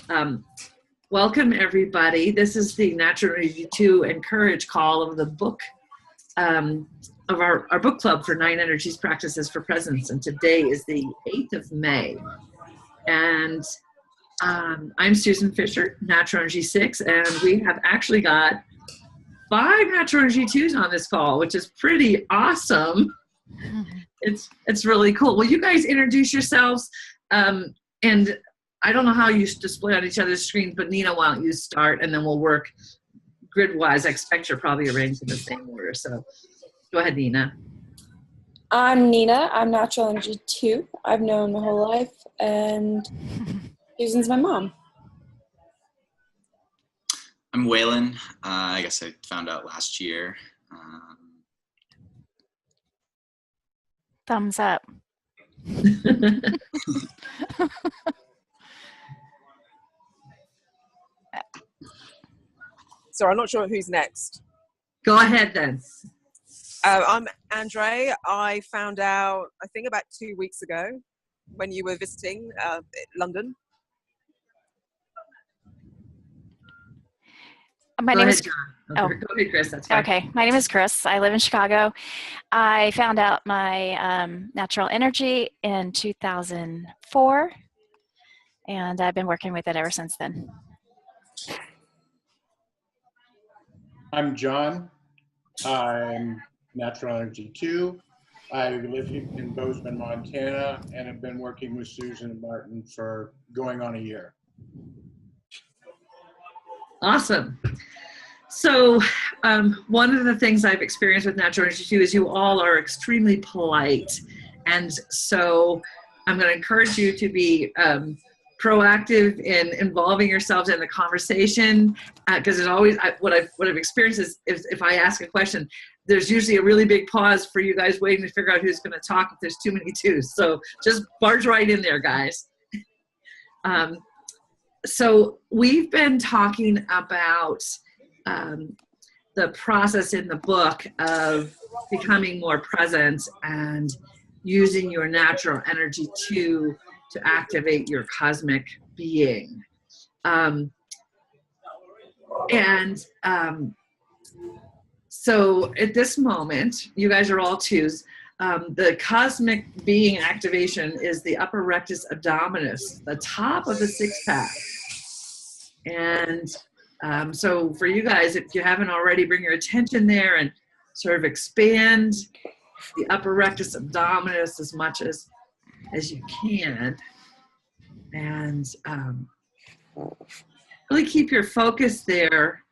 Um, Welcome, everybody. This is the Natural Energy 2 Encourage call of the book, of our book club for 9 Energies Practices for Presence. And today is the 8th of May. And I'm Susan Fisher, Natural Energy 6, and we have actually got 5 Natural Energy 2s on this call, which is pretty awesome. It's really cool. Will you guys introduce yourselves? And I don't know how you display on each other's screens, but Nina, why don't you start, and then we'll work grid-wise. I expect you're probably arranged in the same order. So go ahead, Nina. I'm Nina. I'm Natural Energy 2. I've known my whole life, and Susan's my mom. I'm Waylon. I guess I found out last year. Thumbs up. So I'm not sure who's next. Go ahead then. I'm Andre. I found out, I think about 2 weeks ago when you were visiting London. My name is Go ahead, Chris. That's fine. Okay. My name is Chris. I live in Chicago. I found out my natural energy in 2004, and I've been working with it ever since then. I'm John. I'm Natural Energy 2. I live in Bozeman, Montana, and have been working with Susan and Martin for going on a year. Awesome. So one of the things I've experienced with Natural Energy 2 is you all are extremely polite. And so I'm going to encourage you to be proactive in involving yourselves in the conversation, because there's always, what I've experienced is if I ask a question, there's usually a really big pause for you guys waiting to figure out who's going to talk if there's too many twos. So just barge right in there, guys. So we've been talking about the process in the book of becoming more present and using your natural energy to activate your cosmic being. So at this moment, you guys are all twos. The cosmic being activation is the upper rectus abdominis, the top of the six pack. And so for you guys, if you haven't already, bring your attention there and sort of expand the upper rectus abdominis as much as you can. And really keep your focus there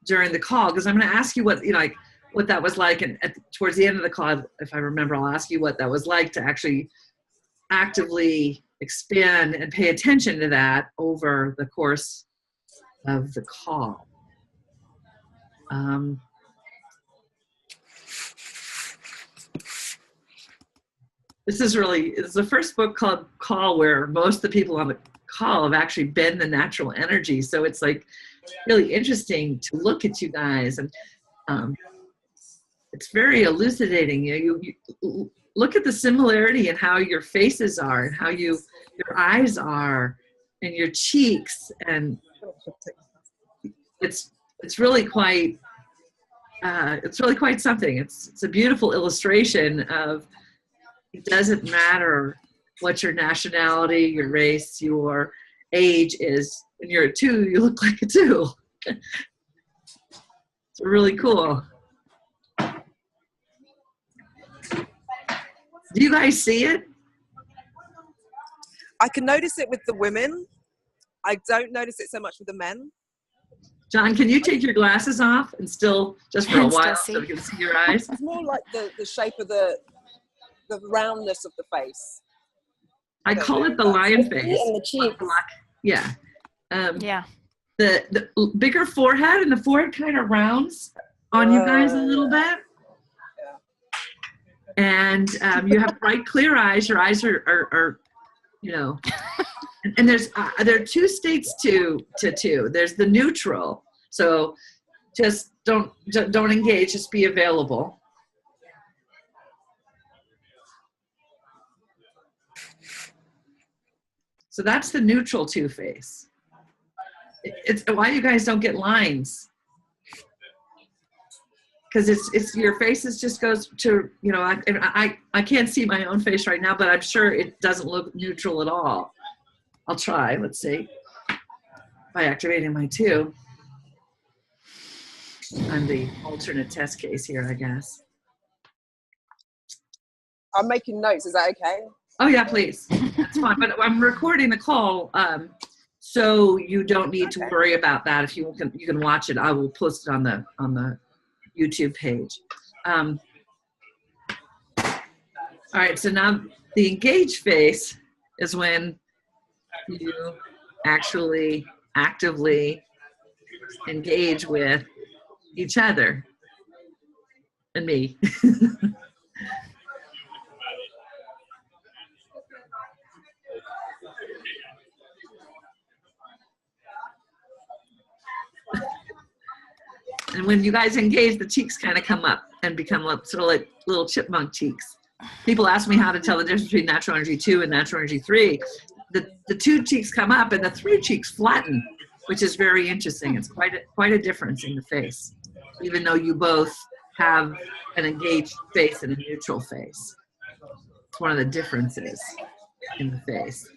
during the call, because I'm going to ask you what that was like, and towards the end of the call, if I remember, I'll ask you what that was like to actually actively expand and pay attention to that over the course of the call. It's the first book club call where most of the people on the call have actually been the natural energy. So it's like really interesting to look at you guys, and it's very elucidating. You look at the similarity in how your faces are and how your eyes are and your cheeks, and it's really quite something. It's a beautiful illustration of, it doesn't matter what your nationality, your race, your age is. When you're a 2, you look like a 2. It's really cool. Do you guys see it? I can notice it with the women. I don't notice it so much with the men. John, can you take your glasses off and still, just for a while, so we can see your eyes? It's more like the shape of the roundness of the face. I call it the lion face. And the cheeks. Yeah. Yeah. The bigger forehead, and the forehead kind of rounds on you guys a little bit. And you have bright, clear eyes. Your eyes are and there are 2 states to 2. There's the neutral. So just don't engage, just be available. So that's the neutral 2 face. It's why you guys don't get lines. Because it's your faces just goes to, you know, I can't see my own face right now, but I'm sure it doesn't look neutral at all. I'll try, let's see. By activating my 2. I'm the alternate test case here, I guess. I'm making notes. Is that okay? Oh yeah, please. That's fine. But I'm recording the call, so you don't need to worry about that. If you can watch it, I will post it on the YouTube page. All right. So now the engaged face is when you actually actively engage with each other and me. And when you guys engage, the cheeks kind of come up and become sort of like little chipmunk cheeks. People ask me how to tell the difference between natural energy 2 and natural energy 3. The 2 cheeks come up and the 3 cheeks flatten, which is very interesting. It's quite a difference in the face, even though you both have an engaged face and a neutral face. It's one of the differences in the face.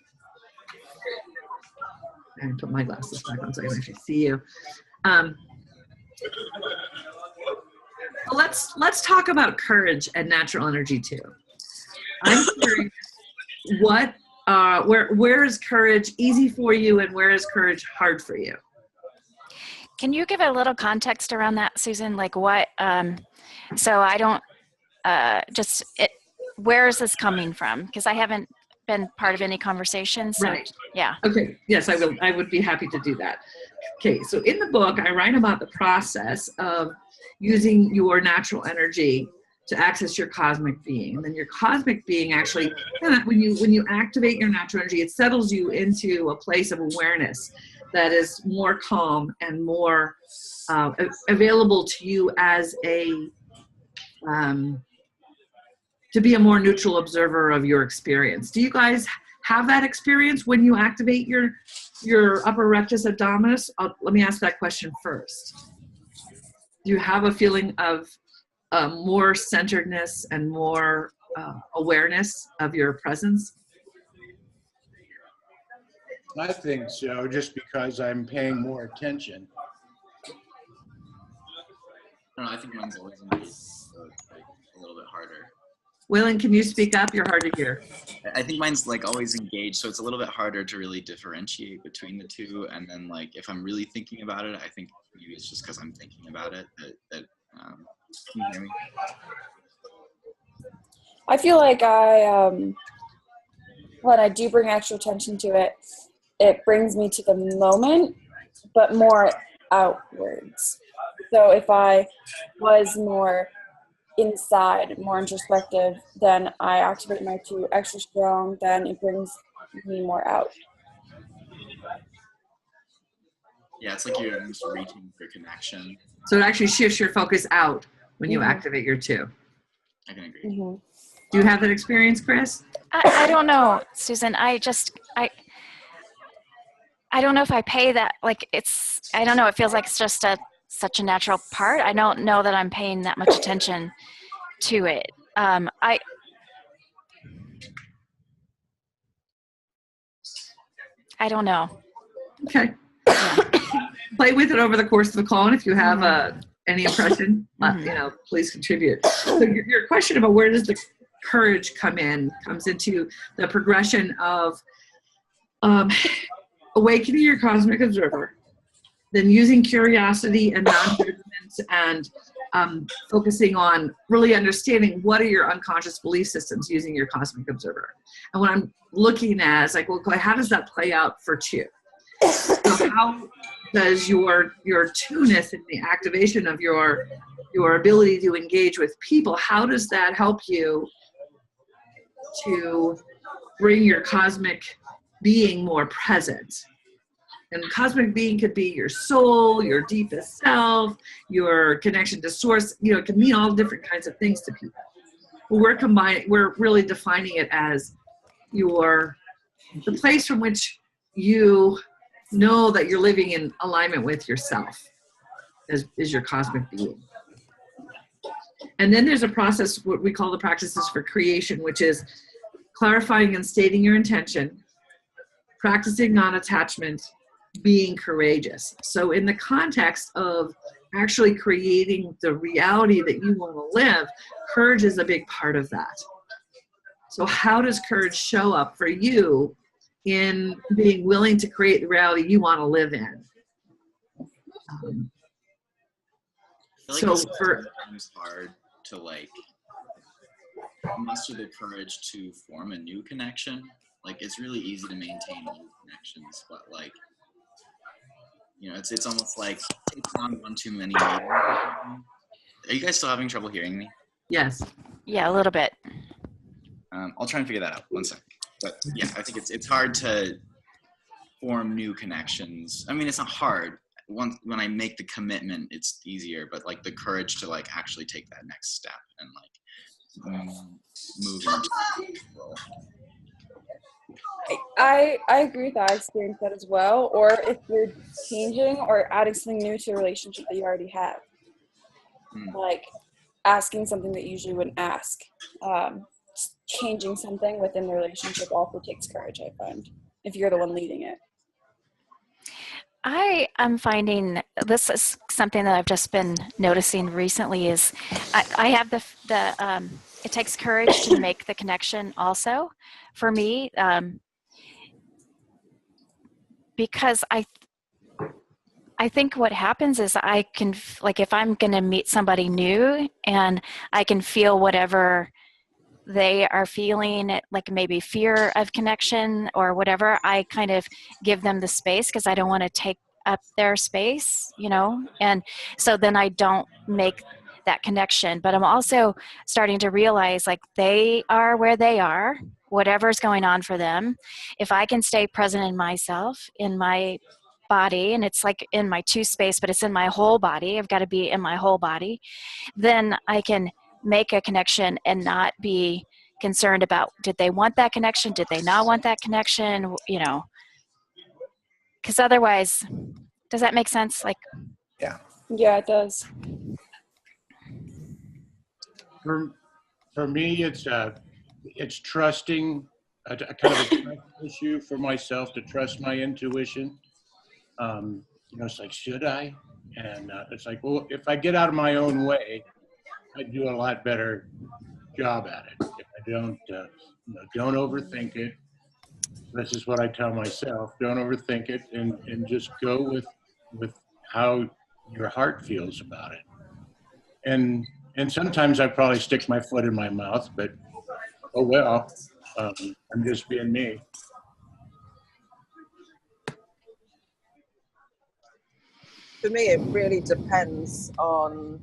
And put my glasses back on so I can actually see you. Let's talk about courage and natural energy 2. I'm curious, where is courage easy for you and where is courage hard for you? Can you give a little context around that, Susan? Like what, so I don't, where is this coming from? Because I haven't been part of any conversations. So, right. Yeah. Okay. Yes, I will. I would be happy to do that. Okay. So in the book, I write about the process of using your natural energy to access your cosmic being. And then your cosmic being actually, when you activate your natural energy, it settles you into a place of awareness that is more calm and more available to you as a, to be a more neutral observer of your experience. Do you guys have that experience when you activate your upper rectus abdominis? Let me ask that question first. Do you have a feeling of more centeredness and more awareness of your presence? I think so, just because I'm paying more attention. I don't know, I think mine's always engaged, so it's like a little bit harder. Waylon, can you speak up? You're hard to hear. I think mine's like always engaged, so it's a little bit harder to really differentiate between the two. And then like if I'm really thinking about it, I think maybe it's just because I'm thinking about it that can you hear me? I feel like when I do bring extra attention to it, it brings me to the moment, but more outwards. So if I was more inside, more introspective, then I activate my 2 extra strong, then it brings me more out. Yeah, it's like you're just reaching for connection. So it actually shifts your focus out when you activate your 2. I can agree. Mm-hmm. Do you have that experience, Chris? I don't know, Susan. I don't know if I pay that, like I don't know, it feels like it's just such a natural part. I don't know that I'm paying that much attention to it. I don't know. Okay. Play with it over the course of the call, and if you have any impression, please contribute. So your question about where does the courage comes into the progression of awakening your cosmic observer, then using curiosity and non-judgment and focusing on really understanding what are your unconscious belief systems using your cosmic observer. And what I'm looking at is like, well, how does that play out for 2? So how does your 2-ness and the activation of your ability to engage with people, how does that help you to bring your cosmic being more present? And cosmic being could be your soul, your deepest self, your connection to source. It can mean all different kinds of things to people. We're really defining it as the place from which you know that you're living in alignment with yourself as your cosmic being. And then there's a process, what we call the practices for creation, which is clarifying and stating your intention, practicing non-attachment, being courageous. So in the context of actually creating the reality that you want to live, courage is a big part of that. So how does courage show up for you in being willing to create the reality you want to live in? I feel like So it's for sometimes hard to like muster the courage to form a new connection. Like it's really easy to maintain old connections, but like, you know, it's almost like taking on one too many meetings. Are you guys still having trouble hearing me? yes. Yeah, a little bit. I'll try and figure that out. One second. But yeah, I think it's hard to form new connections. I mean, it's not hard. When I make the commitment, it's easier. But like the courage to like actually take that next step and like move into the role. I agree with that. I experienced that as well. Or if you're changing or adding something new to a relationship that you already have, like asking something that you usually wouldn't ask. Changing something within the relationship also takes courage, I find, if you're the one leading it. I am finding this is something that I've just been noticing recently is I have the it takes courage to make the connection also for me, because I think what happens is I can, like, if I'm going to meet somebody new and I can feel whatever they are feeling, like maybe fear of connection or whatever, I kind of give them the space because I don't want to take up their space, you know, and so then I don't make that connection. But I'm also starting to realize, like, they are where they are, whatever's going on for them. If I can stay present in myself, in my body, and it's like in my two space, but it's in my whole body, I've got to be in my whole body, then I can make a connection and not be concerned about, did they want that connection? Did they not want that connection? You know, because otherwise, does that make sense? Like, Yeah, it does. For me, it's trusting, a kind of a trust issue for myself to trust my intuition. You know, it's like, should I? And it's like, well, if I get out of my own way, I do a lot better job at it. If I don't, you know, don't overthink it. This is what I tell myself: don't overthink it, and just go with how your heart feels about it. And sometimes I probably stick my foot in my mouth, but oh well, I'm just being me. For me, it really depends on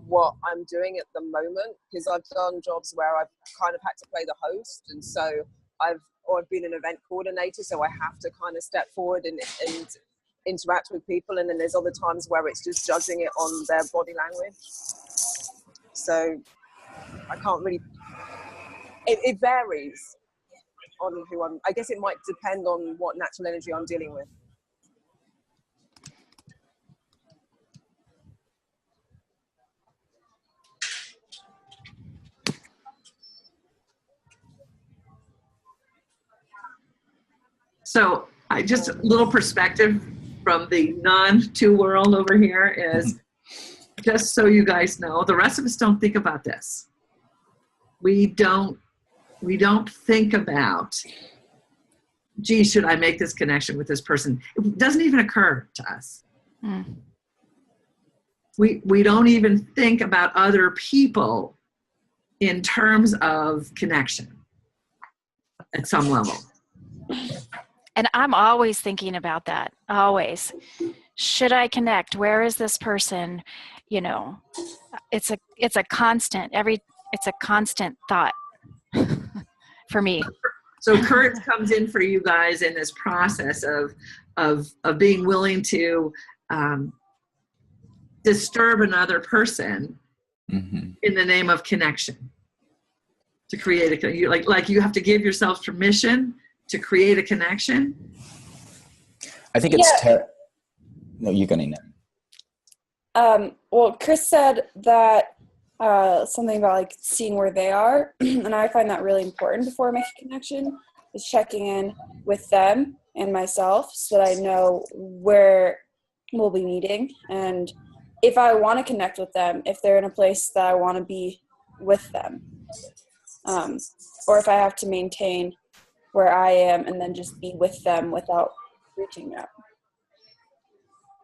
what I'm doing at the moment, because I've done jobs where I've kind of had to play the host, and so I've been an event coordinator, so I have to kind of step forward and interact with people, and then there's other times where it's just judging it on their body language. So I can't really, it varies on who I guess it might depend on what natural energy I'm dealing with. So I just a little perspective from the non-two world over here is, just so you guys know, the rest of us don't think about this. We don't think about, gee, should I make this connection with this person? It doesn't even occur to us. We don't even think about other people in terms of connection at some level. and I'm always thinking about that. Always. Should I connect? Where is this person? You know, it's a constant, it's a constant thought for me. So courage comes in for you guys in this process of being willing to disturb another person in the name of connection. To create like you have to give yourself permission to create a connection. I think it's no, you go, Nina. Well, Chris said that something about like seeing where they are, and I find that really important before I make a connection, is checking in with them and myself so that I know where we'll be meeting, and if I want to connect with them, if they're in a place that I want to be with them, or if I have to maintain where I am and then just be with them without reaching out.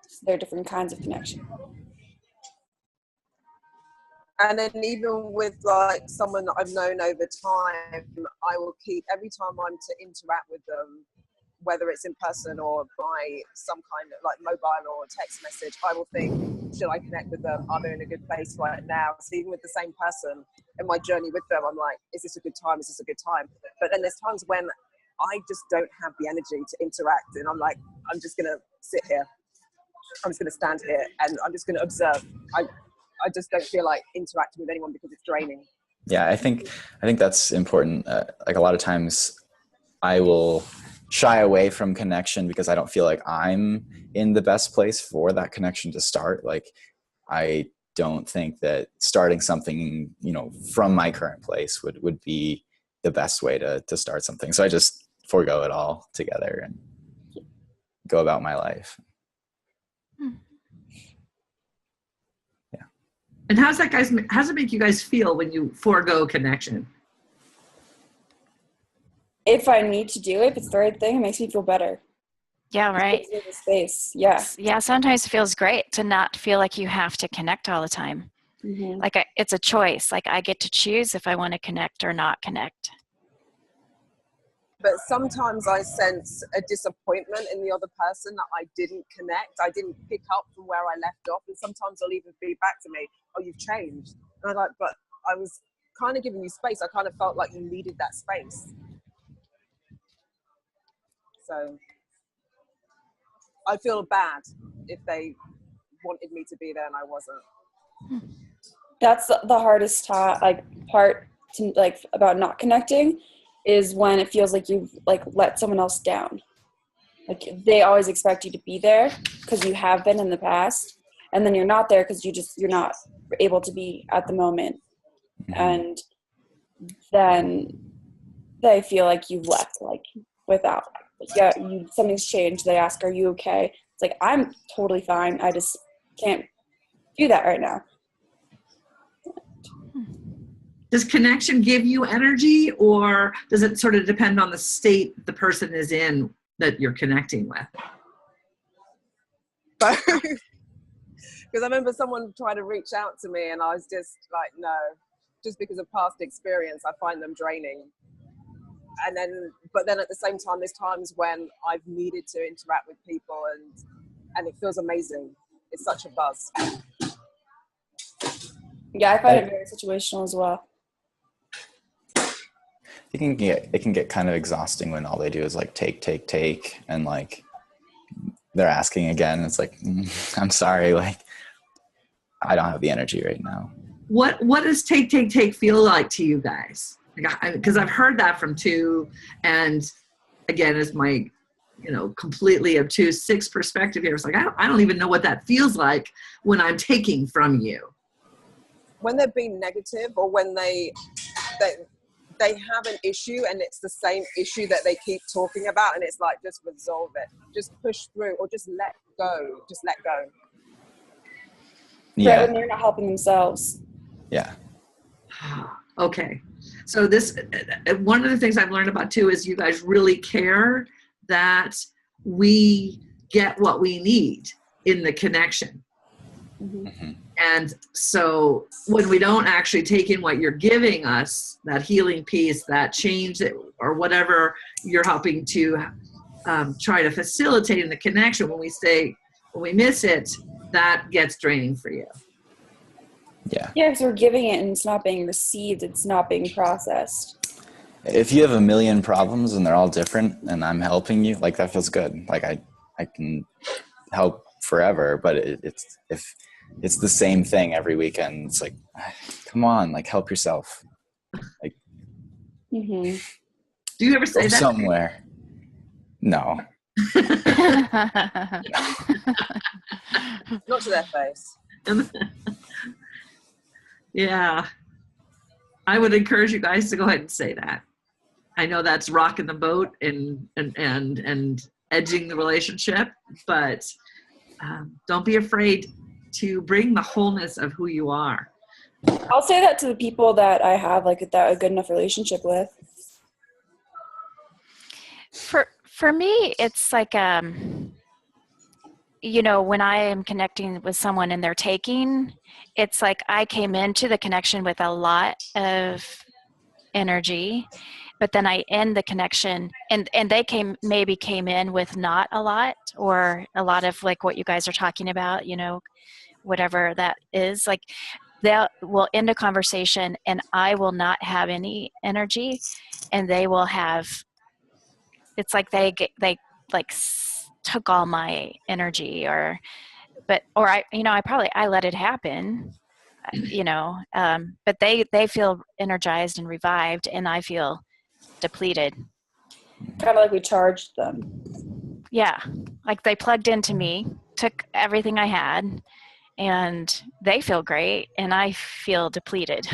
So there are different kinds of connection. And then even with like someone that I've known over time, I will keep, every time I'm to interact with them, whether it's in person or by some kind of like mobile or text message, I will think, should I connect with them? Are they in a good place right now? So even with the same person in my journey with them, I'm like, is this a good time? Is this a good time? But then there's times when I just don't have the energy to interact, and I'm like, I'm just gonna sit here. I'm just gonna stand here and I'm just gonna observe. I just don't feel like interacting with anyone because it's draining. Yeah, I think that's important. Like a lot of times I will shy away from connection because I don't feel like I'm in the best place for that connection to start. Like I don't think that starting something, from my current place would be the best way to start something. So I just forego it all together and go about my life. Yeah. And how's it make you guys feel when you forego connection? If I need to do it, if it's the right thing, it makes me feel better. Yeah, right. It gives me the space. Yeah. Yeah, sometimes it feels great to not feel like you have to connect all the time. Mm-hmm. Like it's a choice. Like I get to choose if I want to connect or not connect. But sometimes I sense a disappointment in the other person that I didn't connect. I didn't pick up from where I left off. And sometimes they'll even feed back to me, oh, you've changed. And I'm like, but I was kind of giving you space. I kind of felt like you needed that space. So I feel bad if they wanted me to be there and I wasn't. That's the hardest part to, like, about not connecting is when it feels like you've like let someone else down. Like they always expect you to be there because you have been in the past, and then you're not there because you're not able to be at the moment. And then they feel like you've left, like without, something's changed. They ask, are you okay? It's like, I'm totally fine. I just can't do that right now. Does connection give you energy, or does it sort of depend on the state the person is in that you're connecting with? Both. Because I remember someone tried to reach out to me and I was just like, no, just because of past experience, I find them draining. But then at the same time, there's times when I've needed to interact with people and it feels amazing. It's such a buzz. Yeah, I find it very situational as well. It can get kind of exhausting when all they do is like take, and like they're asking again. It's like, I'm sorry, like I don't have the energy right now. What does take feel like to you guys? Because I've heard that from two, and again, as my completely obtuse sixth perspective here, it's like I don't even know what that feels like when I'm taking from you. When they're being negative, or when they have an issue and it's the same issue that they keep talking about, and it's like, just resolve it, just push through, or just let go. Yeah. Right, when they're not helping themselves. Yeah. Okay. So this, one of the things I've learned about too is you guys really care that we get what we need in the connection. Mm-hmm. And so when we don't actually take in what you're giving us, that healing piece, that change, or whatever you're helping to try to facilitate in the connection, when we miss it, that gets draining for you. Yeah. Yeah, because we're giving it and it's not being received. It's not being processed. If you have a million problems and they're all different and I'm helping you, like that feels good. Like I can help forever, but if it's the same thing every weekend, it's like, come on, like help yourself. Like, mm-hmm. Do you ever say that somewhere? No. Not to their face. Yeah. I would encourage you guys to go ahead and say that. I know that's rocking the boat and edging the relationship, but don't be afraid to bring the wholeness of who you are. I'll say that to the people that I have like that a good enough relationship with. For me, it's like you know, when I am connecting with someone and they're taking, it's like I came into the connection with a lot of energy, but then I end the connection and they came in with not a lot, or a lot of like what you guys are talking about, you know, whatever that is. Like will end a conversation and I will not have any energy, and they will have, it's like they like took all my energy, or I, you know, I let it happen, you know, but they feel energized and revived, and I feel depleted. Kind of like we charged them. Yeah, like they plugged into me, took everything I had, and they feel great, and I feel depleted.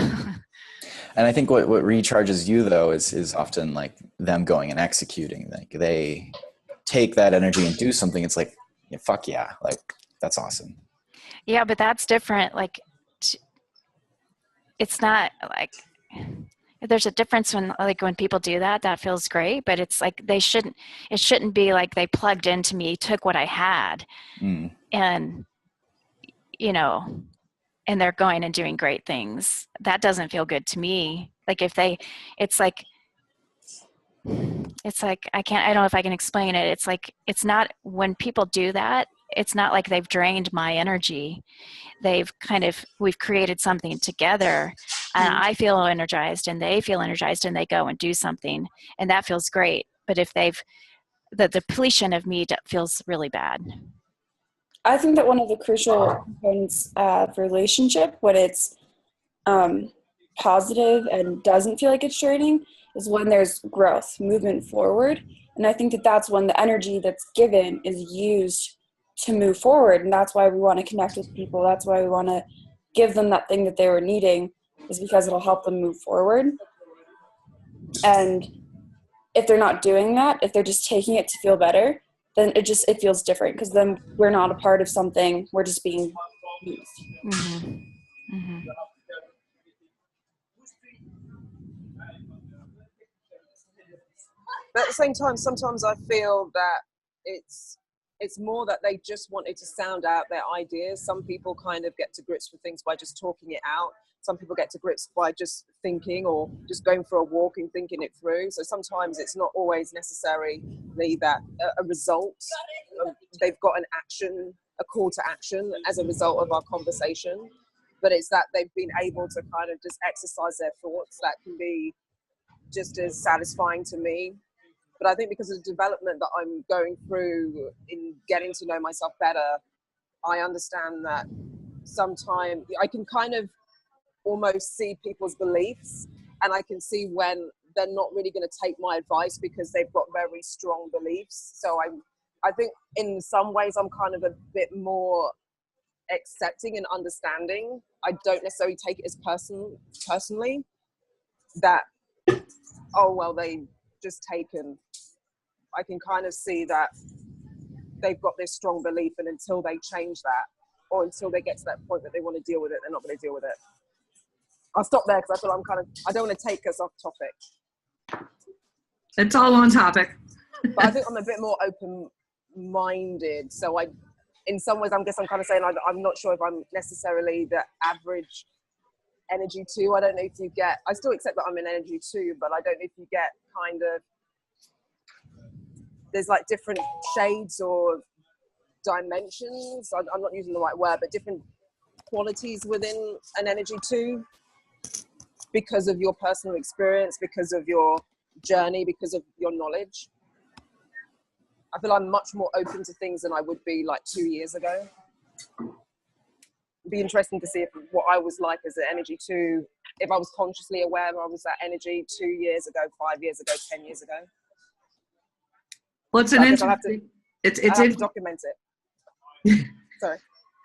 And I think what recharges you though is often like them going and executing. Like they take that energy and do something. It's like, yeah, fuck yeah, like that's awesome. Yeah, but that's different. Like it's not like, there's a difference when people do that feels great, but it's like it shouldn't be like they plugged into me, took what I had, and you know, and they're going and doing great things. That doesn't feel good to me. Like if it's like I don't know if I can explain it. It's like, it's not, when people do that, it's not like they've drained my energy. We've created something together, and I feel energized and they feel energized, and they go and do something, and that feels great. But if the depletion of me feels really bad. I think that one of the crucial components of relationship, when it's positive and doesn't feel like it's draining, is when there's growth, movement forward. And I think that that's when the energy that's given is used to move forward. And that's why we want to connect with people. That's why we want to give them that thing that they were needing, is because it'll help them move forward. And if they're not doing that, if they're just taking it to feel better, then it feels different, because then we're not a part of something, we're just being used. Mm-hmm. Mm-hmm. But at the same time, sometimes I feel that it's more that they just wanted to sound out their ideas. Some people kind of get to grips with things by just talking it out. Some people get to grips by just thinking, or just going for a walk and thinking it through. So sometimes it's not always necessarily that a result. They've got an action, a call to action as a result of our conversation. But it's that they've been able to kind of just exercise their thoughts. That can be just as satisfying to me. But I think because of the development that I'm going through in getting to know myself better, I understand that sometimes I can kind of almost see people's beliefs, and I can see when they're not really going to take my advice because they've got very strong beliefs. So I think in some ways I'm kind of a bit more accepting and understanding. I don't necessarily take it as personally that, oh well, they just taken. I can kind of see that they've got this strong belief, and until they change that, or until they get to that point that they want to deal with it, they're not going to deal with it. I'll stop there because I feel I don't want to take us off topic. It's all on topic. But I think I'm a bit more open-minded. So in some ways, I'm kind of saying I'm not sure if I'm necessarily the average energy 2. I don't know if you get, I still accept that I'm an energy 2, but I don't know if you get kind of, there's like different shades or dimensions. I'm not using the right word, but different qualities within an energy 2 because of your personal experience, because of your journey, because of your knowledge. I feel I'm much more open to things than I would be like 2 years ago. It'd be interesting to see what I was like as an energy 2, if I was consciously aware I was that energy 2 years ago, 5 years ago, 10 years ago. Well, it's an interesting. I have to document it. Sorry.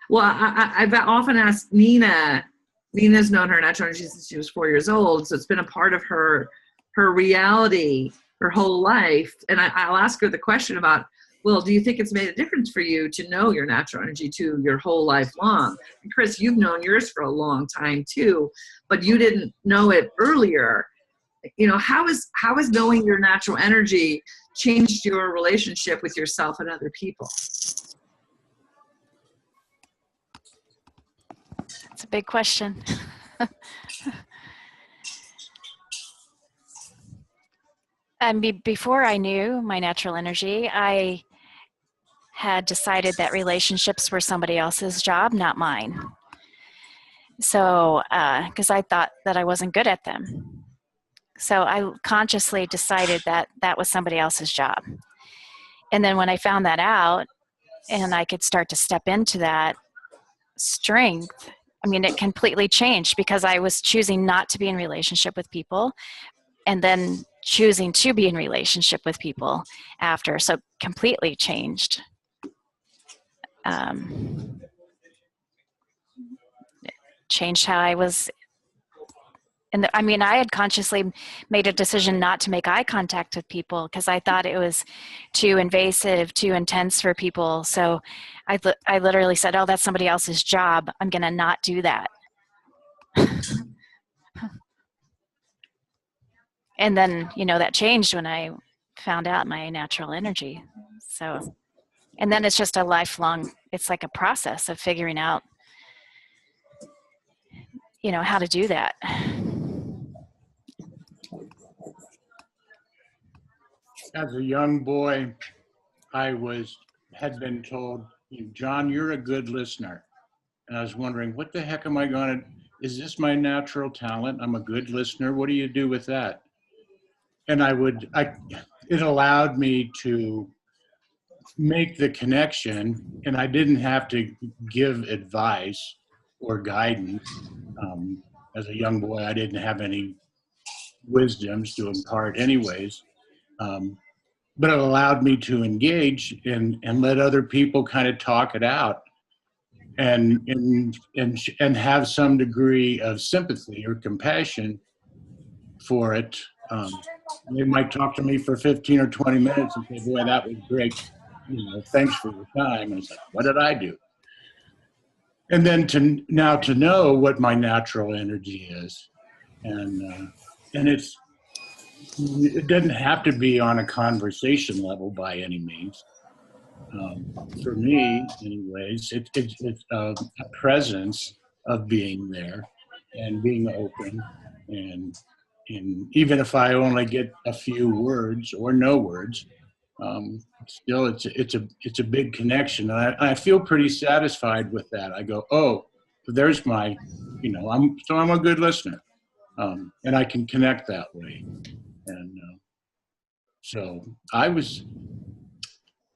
Well, I've often asked Nina. Nina's known her natural energy since she was 4 years old, so it's been a part of her reality her whole life. And I'll ask her the question about, well, do you think it's made a difference for you to know your natural energy too your whole life long? And Chris, you've known yours for a long time too, but you didn't know it earlier. You know, how is knowing your natural energy changed your relationship with yourself and other people? It's a big question. And before I knew my natural energy, I had decided that relationships were somebody else's job, not mine. So, because I thought that I wasn't good at them. So I consciously decided that that was somebody else's job. And then when I found that out and I could start to step into that strength, I mean, it completely changed because I was choosing not to be in relationship with people and then choosing to be in relationship with people after. So completely changed. Changed how I was. And I mean, I had consciously made a decision not to make eye contact with people because I thought it was too invasive, too intense for people. So I literally said, oh, that's somebody else's job. I'm going to not do that. And then, you know, that changed when I found out my natural energy. So, and then it's just a lifelong, it's like a process of figuring out, you know, how to do that. As a young boy, I had been told, John, you're a good listener. And I was wondering, what the heck am I going to, is this my natural talent? I'm a good listener. What do you do with that? And it allowed me to make the connection, and I didn't have to give advice or guidance. As a young boy, I didn't have any wisdoms to impart anyways. But it allowed me to engage and let other people kind of talk it out and have some degree of sympathy or compassion for it. They might talk to me for 15 or 20 minutes and say, boy, that was great. You know, thanks for your time. And it's like, what did I do? And then to know what my natural energy is. And it doesn't have to be on a conversation level by any means. For me, anyways, it's a presence of being there and being open, and even if I only get a few words or no words, still it's a big connection, and I feel pretty satisfied with that. I go, oh, there's my, I'm a good listener, and I can connect that way, and so I was.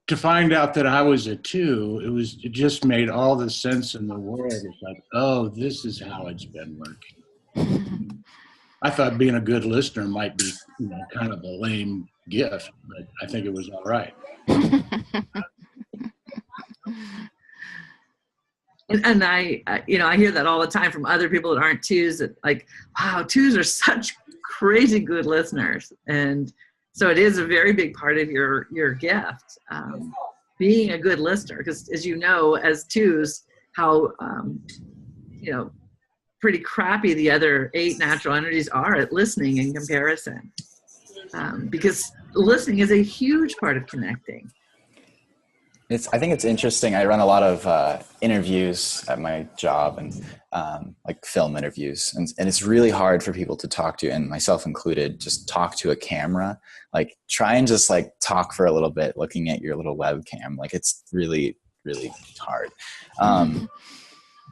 To find out that I was a 2, it just made all the sense in the world. It's like, oh, this is how it's been working. I thought being a good listener might be, kind of a lame gift, but I think it was all right. And I hear that all the time from other people that aren't 2s, that like, wow, 2s are such crazy good listeners. And so it is a very big part of your gift, being a good listener, because as you know, as 2s, how, pretty crappy the other 8 natural energies are at listening in comparison, because listening is a huge part of connecting. I think it's interesting. I run a lot of interviews at my job, and like film interviews, and it's really hard for people to talk to, and myself included, just talk to a camera. Like, try and just like talk for a little bit looking at your little webcam. Like, it's really, really hard.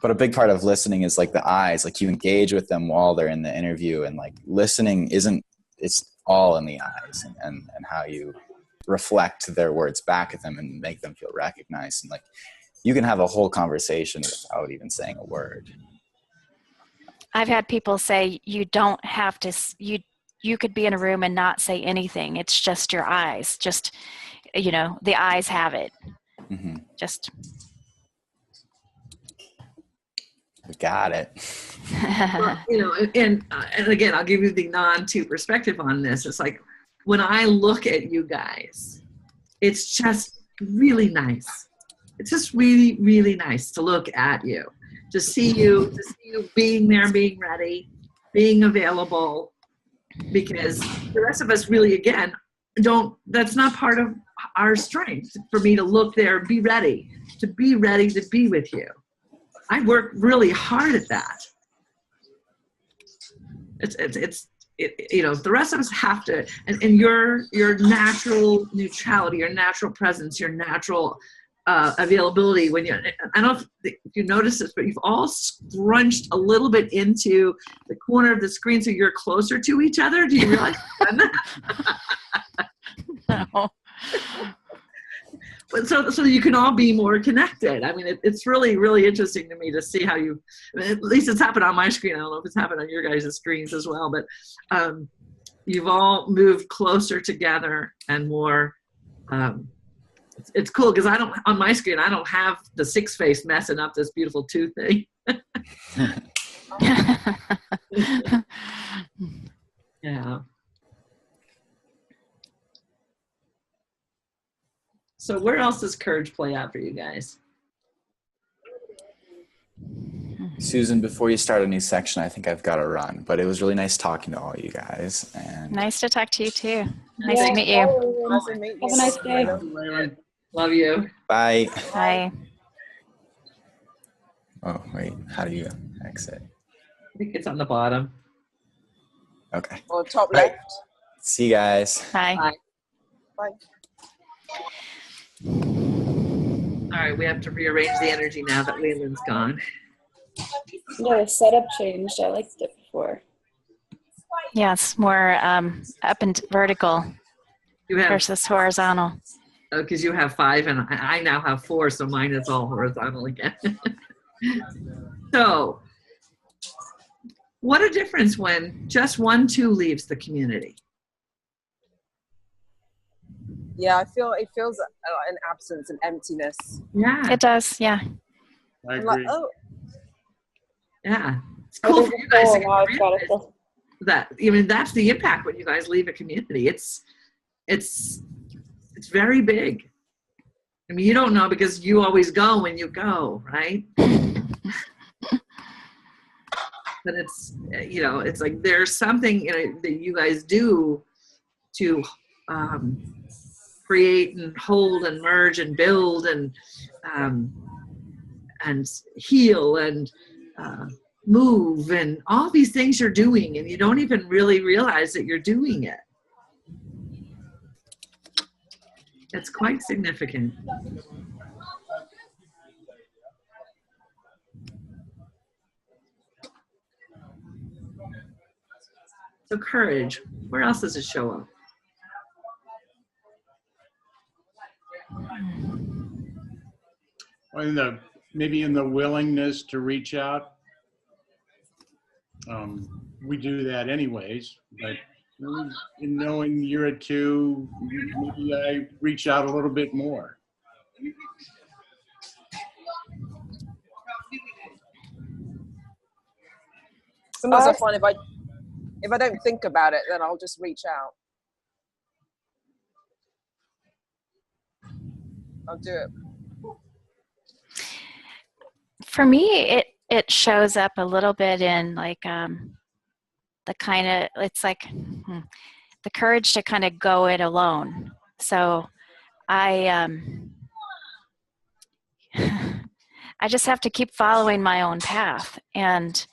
But a big part of listening is like the eyes. Like, you engage with them while they're in the interview, and like listening it's all in the eyes and how you reflect their words back at them and make them feel recognized. And like, you can have a whole conversation without even saying a word. I've had people say you don't have to, you could be in a room and not say anything. It's just your eyes. Just you know, the eyes have it. Mm-hmm. Just. We got it. Well, you know, and again, I'll give you the non-two perspective on this. It's like when I look at you guys, it's just really nice. It's just really, really nice to look at you, to see you being there, being ready, being available, because the rest of us really, again, that's not part of our strength for me to look there, be ready to be with you. I work really hard at that. It's you know, the rest of us have to, and your natural neutrality, your natural presence, your natural availability. When you, I don't know if you notice this, but you've all scrunched a little bit into the corner of the screen so you're closer to each other. Do you realize that? No. But so you can all be more connected. I mean, it's really, really interesting to me to see how you, I mean, at least it's happened on my screen. I don't know if it's happened on your guys' screens as well, but you've all moved closer together and more, it's cool because on my screen, I don't have the six face messing up this beautiful two thing. Yeah. So where else does courage play out for you guys? Susan, before you start a new section, I think I've got to run, but it was really nice talking to all you guys. And Nice to talk to you too. Nice Yeah, to meet you. Nice to meet you. Have a nice day. Waylon. Love you. bye. Bye. Oh, wait, how do you exit? I think it's on the bottom. Okay. Or top Right. left. See you guys. Bye. Bye. Bye. All right, we have to rearrange the energy now that Leland's gone. Yeah, the setup changed. I liked it before. Yeah, it's more up and vertical You have, versus horizontal. because you have 5 and I now have 4, so mine is all horizontal again. So, what a difference when just 1, 2 leaves the community. Yeah, it feels an absence, an emptiness. Yeah, It does, yeah. I I'm like, agree. oh, yeah. It's cool for you guys to Now I've got it. realize that. I mean, that's the impact when you guys leave a community. It's very big. I mean, you don't know because you always go when you go, right? But it's, you know, it's like there's something, you know, that you guys do to create and hold and merge and build and heal and move and all these things you're doing, and you don't even really realize that you're doing it. It's quite significant. So courage, where else does it show up? Well, maybe in the willingness to reach out. We do that anyways, but in knowing you're a 2, maybe I reach out a little bit more. sometimes I find if I don't think about it, then I'll just reach out. I'll do it. For me, it shows up a little bit in like the kind of, it's like the courage to kind of go it alone. So I I just have to keep following my own path and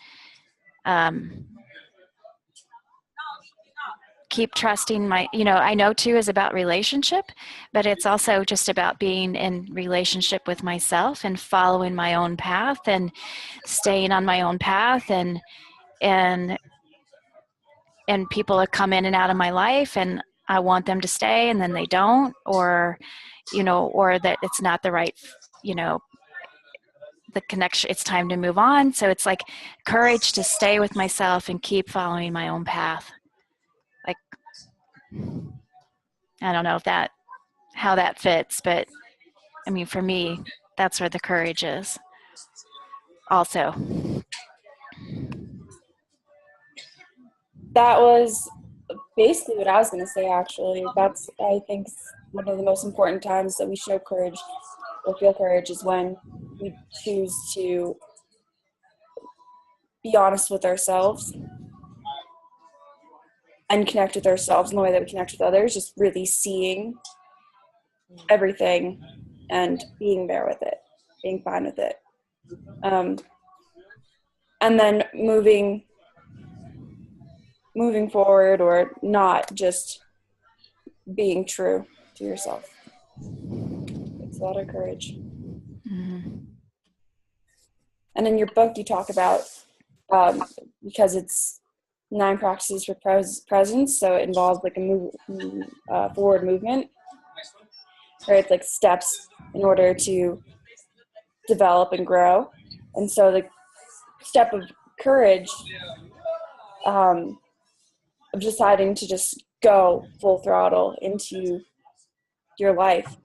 keep trusting my, you know, I know too is about relationship, but it's also just about being in relationship with myself and following my own path and staying on my own path and people come in and out of my life and I want them to stay and then they don't, or, you know, or that it's not the right, you know, the connection, it's time to move on. So it's like courage to stay with myself and keep following my own path. Like, I don't know if that how that fits, but I mean, for me, that's where the courage is also. That was basically what I was going to say, actually. That's, I think, one of the most important times that we show courage or feel courage is when we choose to be honest with ourselves and connect with ourselves in the way that we connect with others, just really seeing everything and being there with it, being fine with it. And then moving forward, or not, just being true to yourself. It's a lot of courage. Mm-hmm. And in your book, you talk about, because it's 9 practices for presence, so it involves like a forward movement, right? It's like steps in order to develop and grow. And so the step of courage, of deciding to just go full throttle into your life,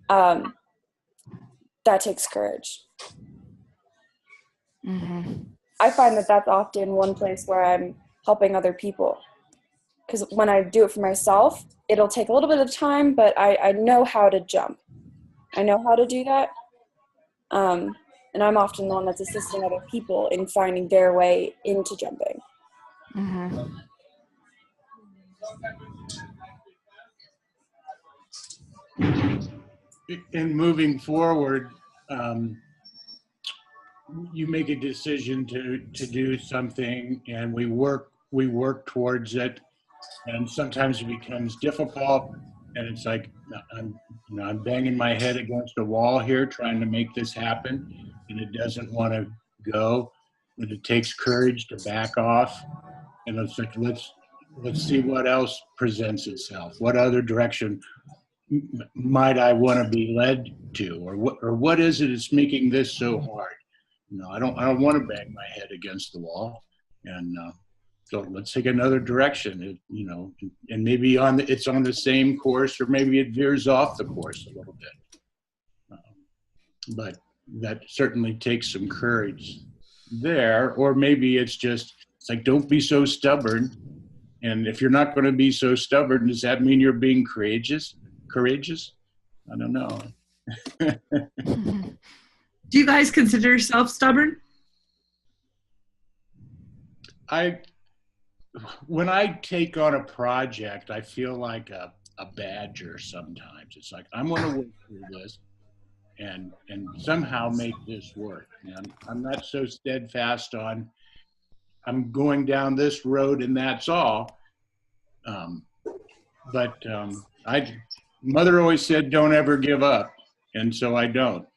that takes courage. Mm-hmm. I find that that's often one place where I'm helping other people, because when I do it for myself, it'll take a little bit of time, but I know how to jump. I know how to do that. And I'm often the one that's assisting other people in finding their way into jumping. Mm-hmm. In moving forward, you make a decision to do something, and we work towards it, and sometimes it becomes difficult, and it's like I'm banging my head against a wall here trying to make this happen, and it doesn't want to go, but it takes courage to back off, and it's like let's see what else presents itself, what other direction might I want to be led to, or what is it that's making this so hard? I don't want to bang my head against the wall, and so let's take another direction. And maybe it's on the same course, or maybe it veers off the course a little bit. But that certainly takes some courage there, or maybe it's like, don't be so stubborn. And if you're not going to be so stubborn, does that mean you're being courageous? I don't know. Do you guys consider yourself stubborn? When I take on a project, I feel like a badger sometimes. It's like, I'm going to work through this and somehow make this work. And I'm not so steadfast on, I'm going down this road and that's all. But Mother always said, don't ever give up. And so I don't.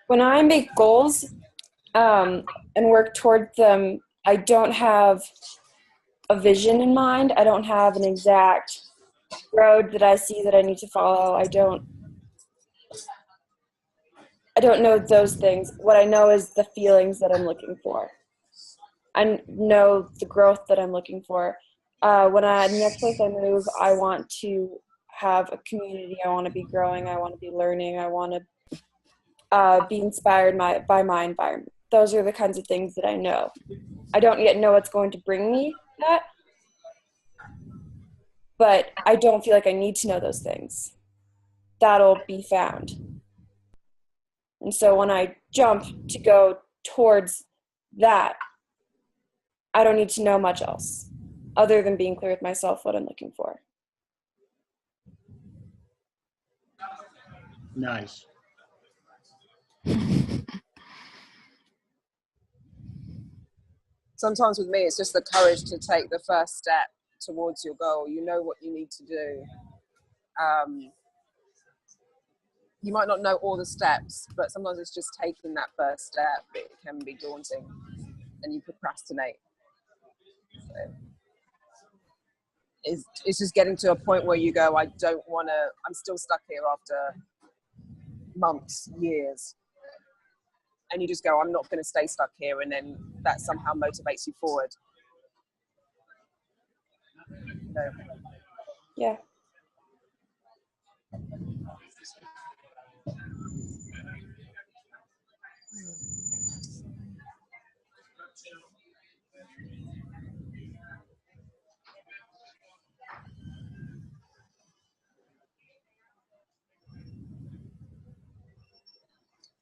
When I make goals and work toward them, I don't have a vision in mind. I don't have an exact road that I see that I need to follow. I don't know those things. What I know is the feelings that I'm looking for. I know the growth that I'm looking for. The next place I move, I want to have a community. I want to be growing. I want to be learning. I want to be inspired by my environment. Those are the kinds of things that I know. I don't yet know what's going to bring me that, but I don't feel like I need to know those things. That'll be found. And so when I jump to go towards that, I don't need to know much else other than being clear with myself what I'm looking for. Nice. Sometimes with me, it's just the courage to take the first step towards your goal. You know what you need to do. You might not know all the steps, but sometimes it's just taking that first step. It can be daunting, and you procrastinate. So it's just getting to a point where you go, I don't want to, I'm still stuck here after months, years. And you just go, I'm not going to stay stuck here. And then that somehow motivates you forward. No. Yeah.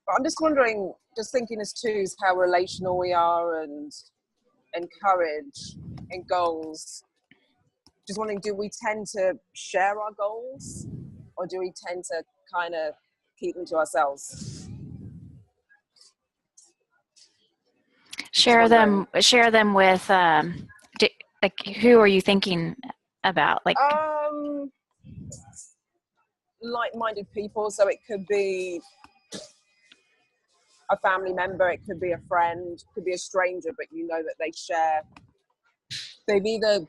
But I'm just wondering, just thinking as twos, how relational we are and courage and goals. Just wondering, do we tend to share our goals, or do we tend to kind of keep them to ourselves? Share them with like, who are you thinking about? Like, Like-minded people. So it could be a family member, it could be a friend, it could be a stranger, but you know that they share. They've either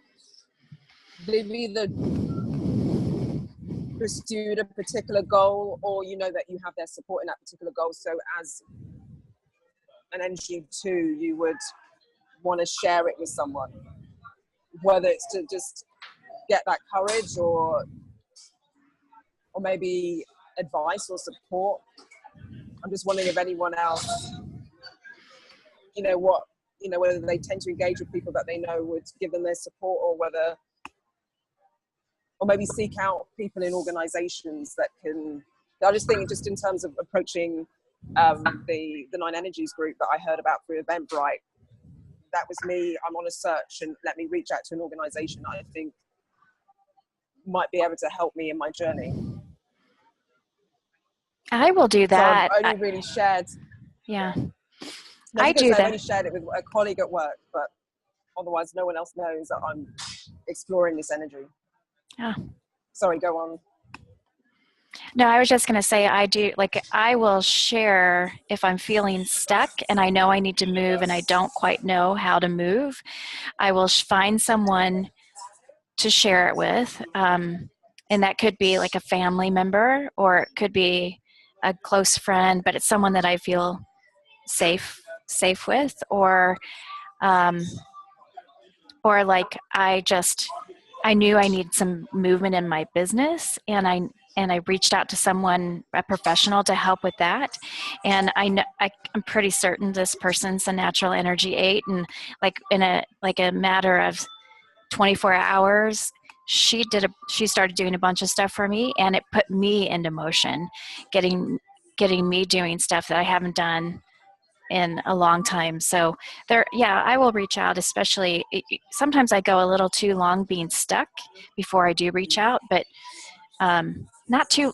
pursued a particular goal, or you know that you have their support in that particular goal. So as an energy two, you would want to share it with someone, whether it's to just get that courage, or maybe advice or support. I'm just wondering if anyone else, whether they tend to engage with people that they know would give them their support, or maybe seek out people in organizations that can. I just think, just in terms of approaching the Nine Energies group that I heard about through Eventbrite, that was me. I'm on a search, and let me reach out to an organization I think might be able to help me in my journey. I will do that. So I've only really shared. Yeah. I do that. I've only that. shared it with a colleague at work, but otherwise no one else knows that I'm exploring this energy. Yeah. Sorry, go on. No, I was just going to say, I will share if I'm feeling stuck and I know I need to move and I don't quite know how to move. I will find someone to share it with. And that could be like a family member, or it could be a close friend, but it's someone that I feel safe with, or like I knew I need some movement in my business, and I reached out to someone, a professional, to help with that. And I'm pretty certain this person's a natural energy 8, and like in a matter of 24 hours, she started doing a bunch of stuff for me, and it put me into motion, getting me doing stuff that I haven't done in a long time. So I will reach out, especially sometimes I go a little too long being stuck before I do reach out, but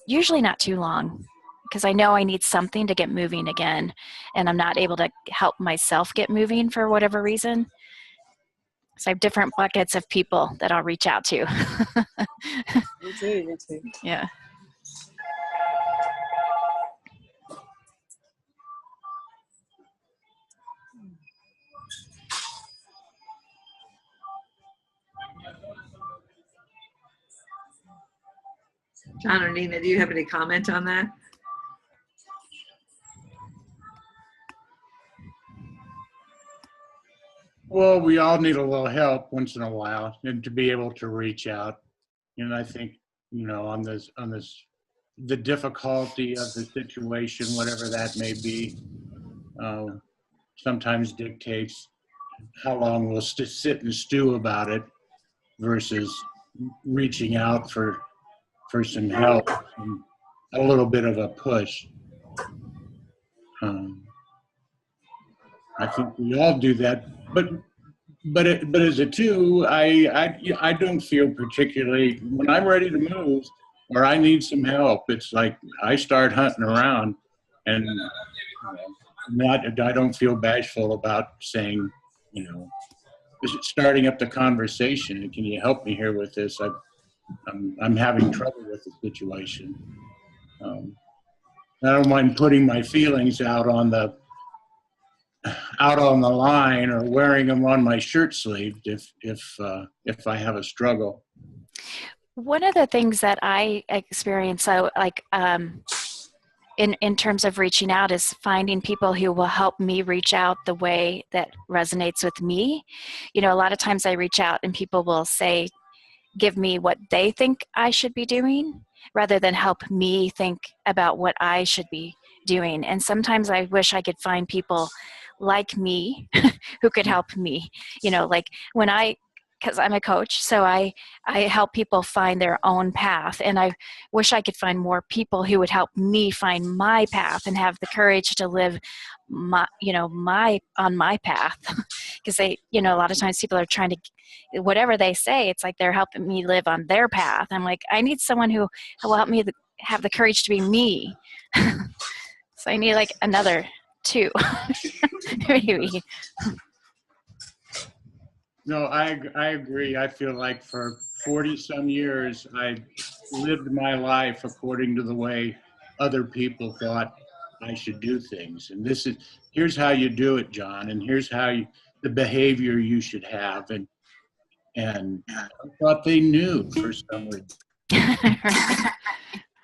usually not too long, because I know I need something to get moving again, and I'm not able to help myself get moving for whatever reason. So I have different buckets of people that I'll reach out to. Me too. Yeah. John or Nina, do you have any comment on that? Well, we all need a little help once in a while, and to be able to reach out. And I think, on this, the difficulty of the situation, whatever that may be, sometimes dictates how long we'll sit and stew about it versus reaching out for some help and a little bit of a push. I think we all do that, but as a two, I don't feel particularly, when I'm ready to move or I need some help, it's like I start hunting around, and I don't feel bashful about saying, starting up the conversation. Can you help me here with this? I'm having trouble with the situation. I don't mind putting my feelings out on the line, or wearing them on my shirt sleeve if I have a struggle. One of the things that I experience, in terms of reaching out is finding people who will help me reach out the way that resonates with me. You know, a lot of times I reach out and people will say, give me what they think I should be doing rather than help me think about what I should be doing. And sometimes I wish I could find people like me who could help me, you know, like when because I'm a coach, so I help people find their own path, and I wish I could find more people who would help me find my path and have the courage to live on my path. Because they, you know, a lot of times people are trying to, whatever they say, it's like they're helping me live on their path. I'm like, I need someone who will help me have the courage to be me. So I need like another two, maybe. No, I agree. I feel like for 40 some years, I lived my life according to the way other people thought I should do things. And here's how you do it, John. And here's the behavior you should have. And I thought they knew for some reason.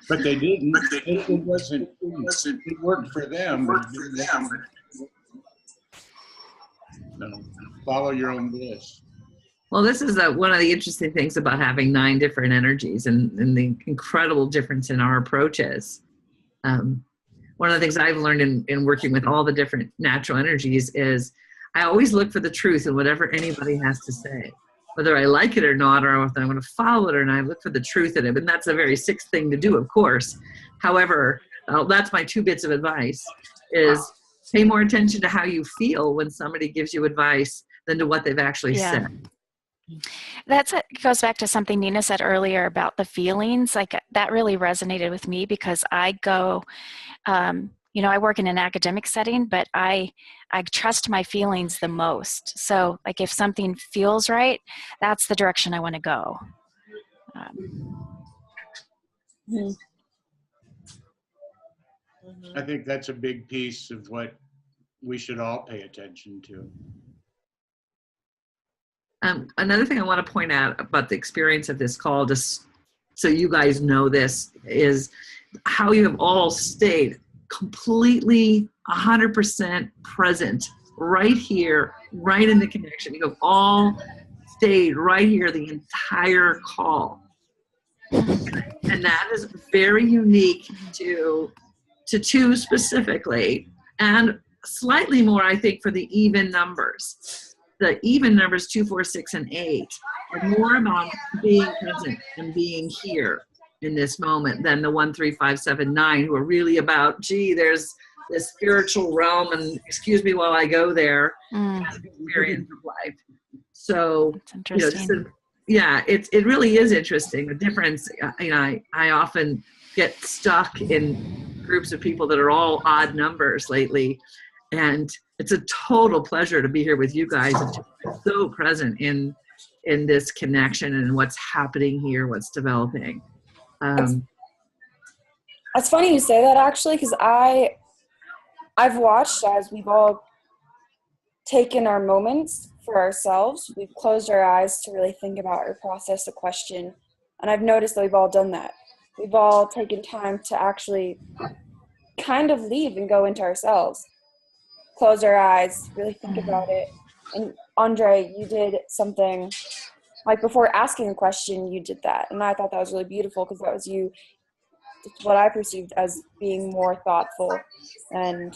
But they didn't. It wasn't, it worked for them. No, follow your own bliss. Well, this is one of the interesting things about having 9 different energies and the incredible difference in our approaches. One of the things I've learned in working with all the different natural energies is I always look for the truth in whatever anybody has to say. Whether I like it or not, or if I'm going to follow it or not, I look for the truth in it. And that's a very sick thing to do, of course. However, that's my 2 bits of advice is pay more attention to how you feel when somebody gives you advice than to what they've actually said. It goes back to something Nina said earlier about the feelings. Like that really resonated with me because I go, I work in an academic setting, but I trust my feelings the most. So like if something feels right, that's the direction I want to go. I think that's a big piece of what we should all pay attention to. Another thing I want to point out about the experience of this call, just so you guys know this, is how you have all stayed completely 100% present right here, right in the connection. You have all stayed right here the entire call. And that is very unique to 2 specifically, and slightly more, I think, for the even numbers. The even numbers 2, 4, 6, and 8 are more about being present and being here in this moment than the 1, 3, 5, 7, 9, who are really about, gee, there's this spiritual realm, and excuse me while I go there, experience of life. So, it really is interesting. The difference, I often get stuck in groups of people that are all odd numbers lately, and it's a total pleasure to be here with you guys and to be so present in this connection and what's happening here, what's developing. It's funny you say that, actually, because I've watched as we've all taken our moments for ourselves. We've closed our eyes to really think about or process a question, and I've noticed that we've all done that. We've all taken time to actually kind of leave and go into ourselves. Close our eyes, really think about it. And Andre, you did something like before asking a question, you did that. And I thought that was really beautiful because that was you, what I perceived as being more thoughtful and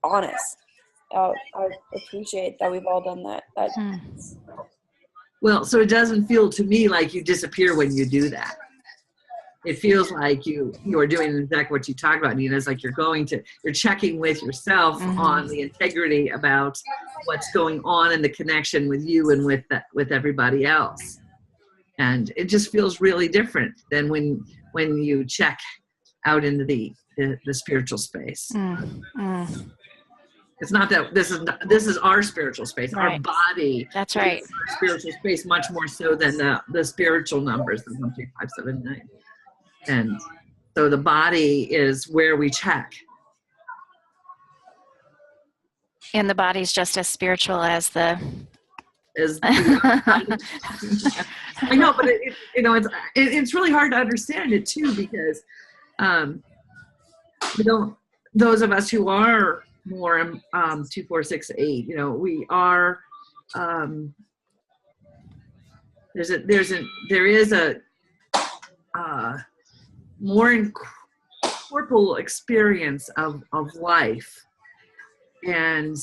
honest. I appreciate that we've all done that. Well, so it doesn't feel to me like you disappear when you do that. It feels like you are doing exactly what you talked about, Nina. It's like you're checking with yourself on the integrity about what's going on in the connection with you and with everybody else. And it just feels really different than when you check out into the spiritual space. It's not that this is our spiritual space, right. Our body. That's right. Is our spiritual space much more so than the spiritual numbers, the 1, 3, 5, 7, 9. And so the body is where we check. And the body's just as spiritual as the... I know, but it's really hard to understand it too, because we don't, those of us who are more 2, 4, 6, 8, you know, we are, there is a more incorporeal experience of life. And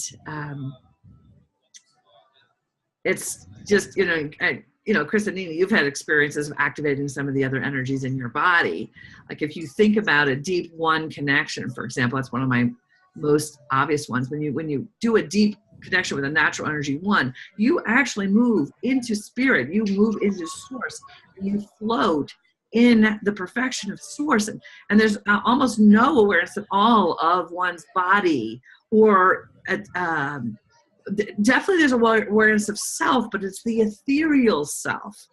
it's just, you know, Chris and Nina, you've had experiences of activating some of the other energies in your body. Like if you think about a deep one connection, for example, that's one of my most obvious ones. When you do a deep connection with a natural energy one, you actually move into spirit, you move into source, and you float in the perfection of source. And there's almost no awareness at all of one's body, or definitely there's awareness of self, but it's the ethereal self.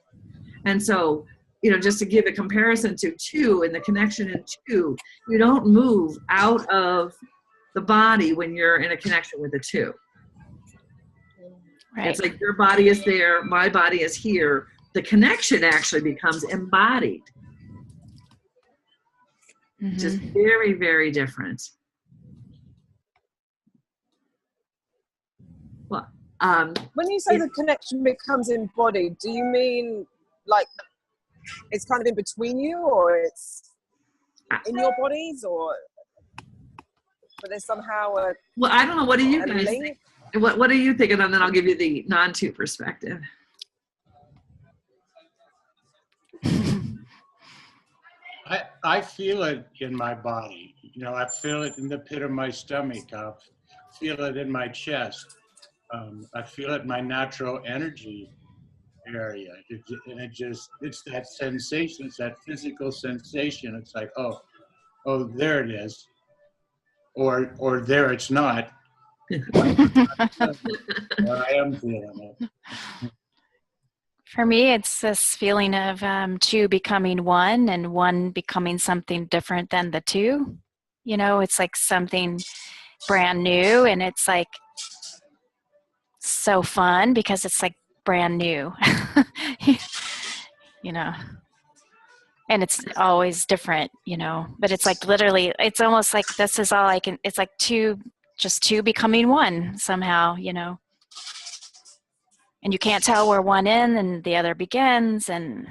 And so, you know, just to give a comparison to 2 and the connection in 2, you don't move out of the body when you're in a connection with the 2. Right. It's like your body is there, my body is here. The connection actually becomes embodied. Mm-hmm. Just very, very different. Well, when you say the connection becomes embodied, do you mean like it's kind of in between you, or it's in your bodies, or but there's somehow a well, I don't know. What do you guys link? think? What are you thinking? And then I'll give you the non-2 perspective. I feel it in my body. You know, I feel it in the pit of my stomach. I feel it in my chest. I feel it in my natural energy area. It's that sensation. It's that physical sensation. It's like, oh, there it is. Or there it's not. I am feeling it. For me, it's this feeling of 2 becoming 1 and 1 becoming something different than the 2. You know, it's like something brand new, and it's like so fun because it's like brand new. You know, and it's always different, you know, but it's like literally, it's almost like this is all I can, it's like 2 becoming 1 somehow, you know. And you can't tell where one ends and the other begins. And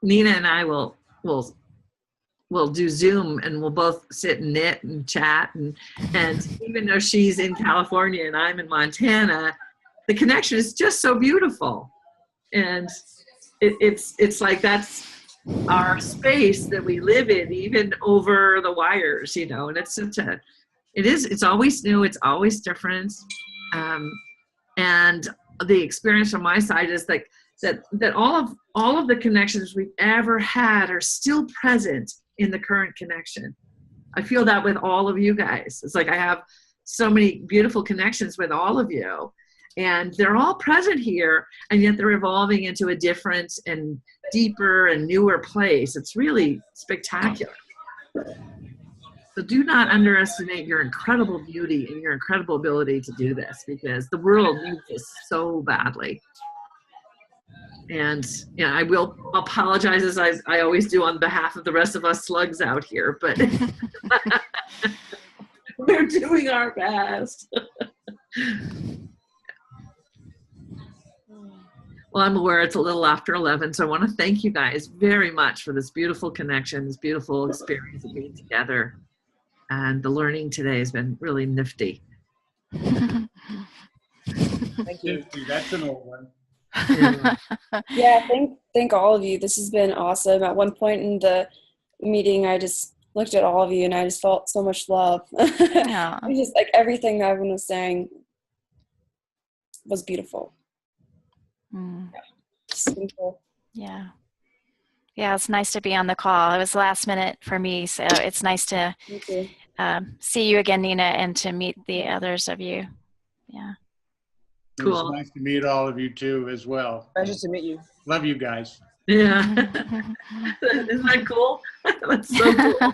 Nina and I will do Zoom, and we'll both sit and knit and chat, and even though she's in California and I'm in Montana, the connection is just so beautiful. And it's like that's our space that we live in, even over the wires, you know. And it's always new, it's always different. And the experience from my side is like that all of the connections we've ever had are still present in the current connection. I feel that with all of you guys. It's like I have so many beautiful connections with all of you, and they're all present here, and yet they're evolving into a different and deeper and newer place. It's really spectacular. So do not underestimate your incredible beauty and your incredible ability to do this, because the world needs this so badly. And you know, I will apologize, as I always do, on behalf of the rest of us slugs out here, but we're doing our best. Well, I'm aware it's a little after 11, so I want to thank you guys very much for this beautiful connection, this beautiful experience of being together. And the learning today has been really nifty. Thank you. That's an old one. Yeah, thank all of you. This has been awesome. At one point in the meeting, I just looked at all of you and I just felt so much love. Yeah. Just like everything that everyone was saying was beautiful. Simple. Yeah. Yeah, it's nice to be on the call. It was last minute for me, so it's nice to see you again, Nina, and to meet the others of you. Yeah. Cool. It was nice to meet all of you too as well. Pleasure to meet you. Love you guys. Yeah. Isn't that cool? That's so cool.